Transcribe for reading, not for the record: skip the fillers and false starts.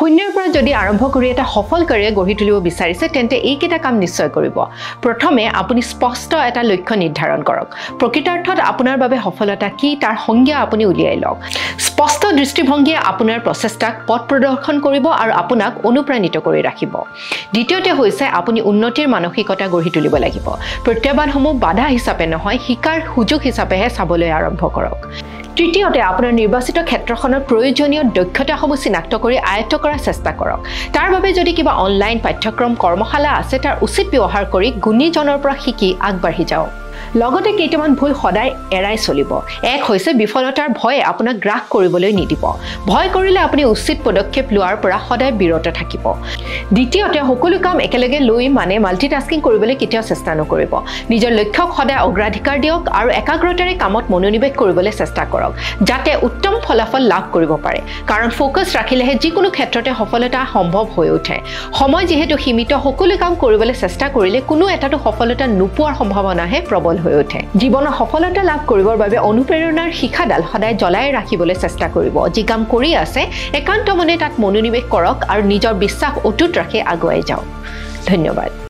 শূন্যৰ পৰা যদি আৰম্ভ কৰি এটা সফল কেৰিয়াৰ গঢ়ি তুলিব বিচাৰিছে তেন্তে এইকেইটা কাম নিশ্চয় কৰিব প্ৰথমে আপুনি স্পষ্ট এটা লক্ষ্য নিৰ্ধাৰণ কৰক প্ৰকৃতাৰ্থত আপোনাৰ বাবে সফলতা কি তাৰ সংজ্ঞা আপুনি উলিয়াই লওক স্পষ্ট দৃষ্টিভংগীয়ে আপোনাৰ প্ৰচেষ্টাক পথ প্ৰদৰ্শন কৰিব আৰু আপোনাক অনুপ্ৰাণিত কৰি ৰাখিব দ্বিতীয়তে হৈছে আপুনি উন্নতিৰ মানসিকতা গঢ়ি তুলিব লাগিব প্ৰত্যাহ্বানসমূহ বাধা হিচাপে নহয় শিকাৰ সুযোগ হিচাপেহে চাবলৈ আৰম্ভ কৰক তৃতীয়তে আপোনাৰ নিৰ্বাচিত ক্ষেত্ৰখনৰ প্ৰয়োজনীয় দক্ষতাসমূহ চিনাক্ত কৰি আয়ত্ত কৰাৰ চেষ্টা কৰক তাৰ বাবে যদি কিবা অনলাইন পাঠ্যক্ৰম কৰ্মশালা আছে তাৰ উচিত ব্যৱহাৰ কৰি গুণীজনৰ পৰা শিকি আগবাঢ়ি যাওক লগতে কেইটামান ভুল সদায় এৰাই চলিব এক হৈছে বিফলতাৰ ভয়ে আপোনাক গ্ৰাস কৰিবলৈ নিদিব ভয় কৰিলে আপুনি উচিত পদক্ষেপ লোৱাৰ পৰা সদায় বিৰত থাকিব দ্বিতীয়তে সকলো কাম একেলগে লৈ মাল্টিটাস্কিং কৰিবলৈ কেতিয়াও চেষ্টা নকৰিব নিজৰ লক্ষ্যক সদায় অগ্ৰাধিকাৰ দিয়ক আৰু একাগ্ৰতাৰে কামত মনোনিৱেশ কৰিবলৈ চেষ্টা কৰক যাতে উত্তম ফলাফল লাভ কৰিব পাৰে কাৰণ ফোকাস ৰাখিলেহে যিকোনো ক্ষেত্ৰতে সফলতা সম্ভৱ হৈ উঠে সময় যেহেতু সীমিত সকলো কাম কৰিবলৈ চেষ্টা কৰিলে কোনো এটাটো সফলতা নোপোৱাৰ সম্ভাৱনাহে প্ৰবল হৈ উঠে জীৱনৰ সফলতা লাভ কৰিবৰ বাবে অনুপ্ৰেৰণাৰ শিখাডাল সদায় জ্বলাই ৰাখিবলৈ চেষ্টা কৰিব যি কাম কৰি আছে একান্ত মনে তাত মনোনিৱেশ কৰক আৰু নিজৰ বিশ্বাস অটুট ৰাখি আগুৱাই যাওক ধন্যবাদ